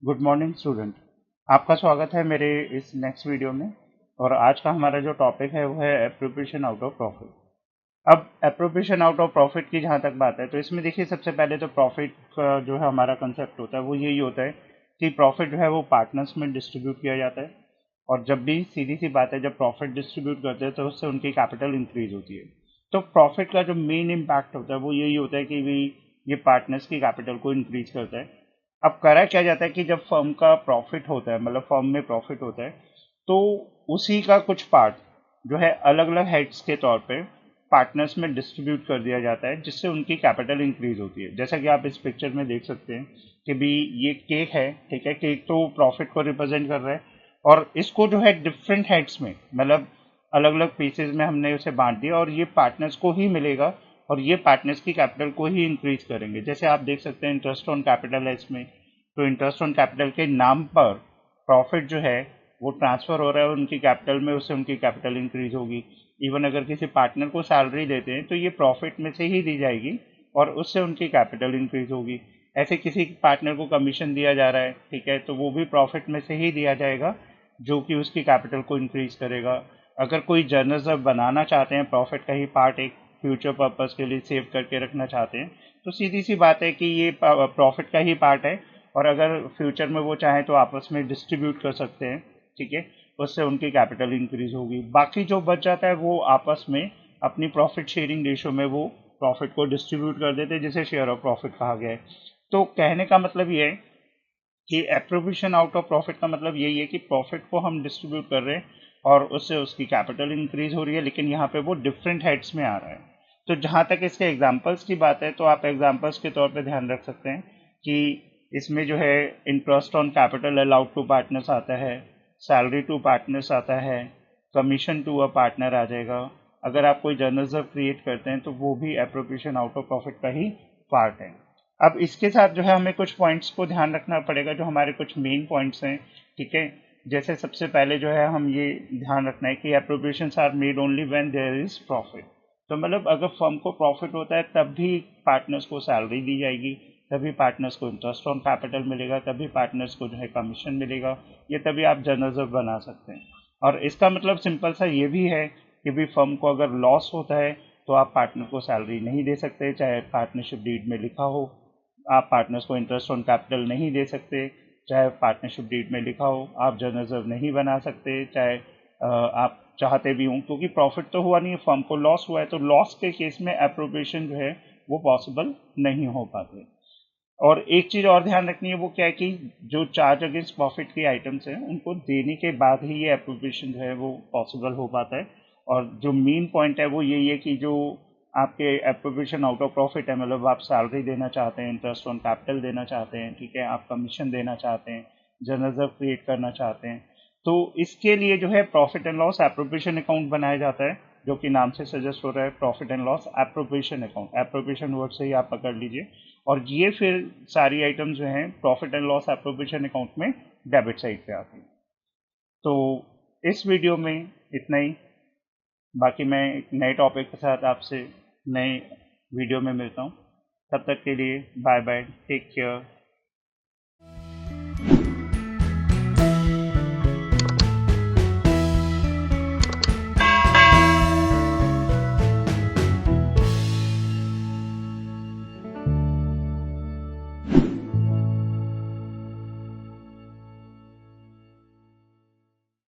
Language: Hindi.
Good morning student. आपका स्वागत है मेरे इस नेक्स्ट वीडियो में। और आज का हमारा जो टॉपिक है वो है एप्रोप्रिएशन आउट ऑफ प्रॉफिट। अब एप्रोप्रिएशन आउट ऑफ प्रॉफिट की जहाँ तक बात है तो इसमें देखिए सबसे पहले तो प्रॉफिट का जो है हमारा कंसेप्ट होता है वो यही होता है कि प्रॉफिट जो है वो पार्टनर्स में डिस्ट्रीब्यूट किया जाता है। और जब भी सीधी सी बात है, जब प्रॉफिट डिस्ट्रीब्यूट करते हैं तो उससे उनकी कैपिटल इंक्रीज होती है। तो प्रॉफिट का जो मेन इम्पैक्ट होता है वो यही होता है कि भी ये पार्टनर्स की कैपिटल को इंक्रीज करता है। अब करा क्या जाता है कि जब फर्म का प्रॉफिट होता है, मतलब फर्म में प्रॉफिट होता है, तो उसी का कुछ पार्ट जो है अलग अलग हेड्स के तौर पे पार्टनर्स में डिस्ट्रीब्यूट कर दिया जाता है, जिससे उनकी कैपिटल इंक्रीज होती है। जैसा कि आप इस पिक्चर में देख सकते हैं कि भी ये केक है, ठीक है। केक तो प्रॉफिट को रिप्रेजेंट कर रहा है और इसको जो है डिफरेंट हेड्स में, मतलब अलग अलग पीसेज में हमने उसे बांट दिया और ये पार्टनर्स को ही मिलेगा और ये पार्टनर्स की कैपिटल को ही इंक्रीज करेंगे। जैसे आप देख सकते हैं इंटरेस्ट ऑन कैपिटल है इसमें, तो इंटरेस्ट ऑन कैपिटल के नाम पर प्रॉफिट जो है वो ट्रांसफर हो रहा है उनकी कैपिटल में, उससे उनकी कैपिटल इंक्रीज होगी। इवन अगर किसी पार्टनर को सैलरी देते हैं तो ये प्रॉफिट में से ही दी जाएगी और उससे उनकी कैपिटल इंक्रीज होगी। ऐसे किसी पार्टनर को कमीशन दिया जा रहा है, ठीक है, तो वो भी प्रॉफिट में से ही दिया जाएगा, जो कि उसकी कैपिटल को इंक्रीज करेगा। अगर कोई जर्नल रिजर्व बनाना चाहते हैं, प्रॉफिट का ही पार्ट एक फ्यूचर पर्पस के लिए सेव करके रखना चाहते हैं, तो सीधी सी बात है कि ये प्रॉफिट का ही पार्ट है। और अगर फ्यूचर में वो चाहें तो आपस में डिस्ट्रीब्यूट कर सकते हैं, ठीक है, उससे उनकी कैपिटल इंक्रीज होगी। बाकी जो बच जाता है वो आपस में अपनी प्रॉफिट शेयरिंग रेशो में वो प्रॉफिट को डिस्ट्रीब्यूट कर देते हैं, जिसे शेयर ऑफ प्रॉफिट कहा गया है। तो कहने का मतलब ये है कि एप्रोप्रिएशन आउट ऑफ प्रॉफिट का मतलब यही है कि प्रॉफिट को हम डिस्ट्रीब्यूट कर रहे हैं और उससे उसकी कैपिटल इंक्रीज हो रही है, लेकिन यहाँ पे वो डिफरेंट हेड्स में आ रहा है। तो जहाँ तक इसके एग्जांपल्स की बात है तो आप एग्जांपल्स के तौर पे ध्यान रख सकते हैं कि इसमें जो है interest on capital allowed to partners आता है, सैलरी टू पार्टनर्स आता है, कमीशन टू अ पार्टनर आ जाएगा। अगर आप कोई जर्नल रिजर्व क्रिएट करते हैं तो वो भी एप्रोप्रिएशन आउट ऑफ प्रॉफिट का ही पार्ट है। अब इसके साथ जो है हमें कुछ पॉइंट्स को ध्यान रखना पड़ेगा, जो हमारे कुछ मेन पॉइंट्स हैं, ठीक है। जैसे सबसे पहले जो है हम ये ध्यान रखना है कि appropriations are made only when there is profit. तो मतलब अगर फर्म को प्रॉफिट होता है तब भी पार्टनर्स को सैलरी दी जाएगी, तभी पार्टनर्स को इंटरेस्ट ऑन कैपिटल मिलेगा, तभी पार्टनर्स को जो है कमीशन मिलेगा, ये तभी आप जर्नल रिजर्व बना सकते हैं। और इसका मतलब सिंपल सा ये भी है कि भी फर्म को अगर लॉस होता है तो आप पार्टनर को सैलरी नहीं दे सकते, चाहे पार्टनरशिप डीड में लिखा हो। आप पार्टनर्स को इंटरेस्ट ऑन कैपिटल नहीं दे सकते, चाहे पार्टनरशिप डीड में लिखा हो। आप जर्नल रिजर्व नहीं बना सकते, चाहे आप चाहते भी हों, क्योंकि प्रॉफिट तो हुआ नहीं है, फर्म को लॉस हुआ है। तो लॉस के केस में एप्रोप्रिएशन जो है वो पॉसिबल नहीं हो पाते। और एक चीज़ और ध्यान रखनी है, वो क्या है कि जो चार्ज अगेंस्ट प्रॉफिट की आइटम्स हैं उनको देने के बाद ही ये एप्रोप्रिएशन जो है वो पॉसिबल हो पाता है। और जो मेन पॉइंट है वो यही है कि जो आपके एप्रोप्रिएशन आउट ऑफ प्रॉफिट है, मतलब आप सैलरी देना चाहते हैं, इंटरेस्ट ऑन कैपिटल देना चाहते हैं, ठीक है, आप कमीशन देना चाहते हैं, जर्नल रिजर्व क्रिएट करना चाहते हैं, तो इसके लिए जो है profit and loss appropriation account बनाया जाता है, जो कि नाम से सजेस्ट हो रहा है, profit and loss appropriation account. Appropriation word से ही आप पकड़ लीजिए। और ये फिर सारी आइटम्स जो हैं profit and loss appropriation account में डेबिट साइड पे आती हैं। तो इस वीडियो में इतना ही। बाकी मैं एक नए टॉपिक के साथ आपसे नए वीडियो में मिलता हूँ। तब तक के लिए बाय बाय, टेक केयर।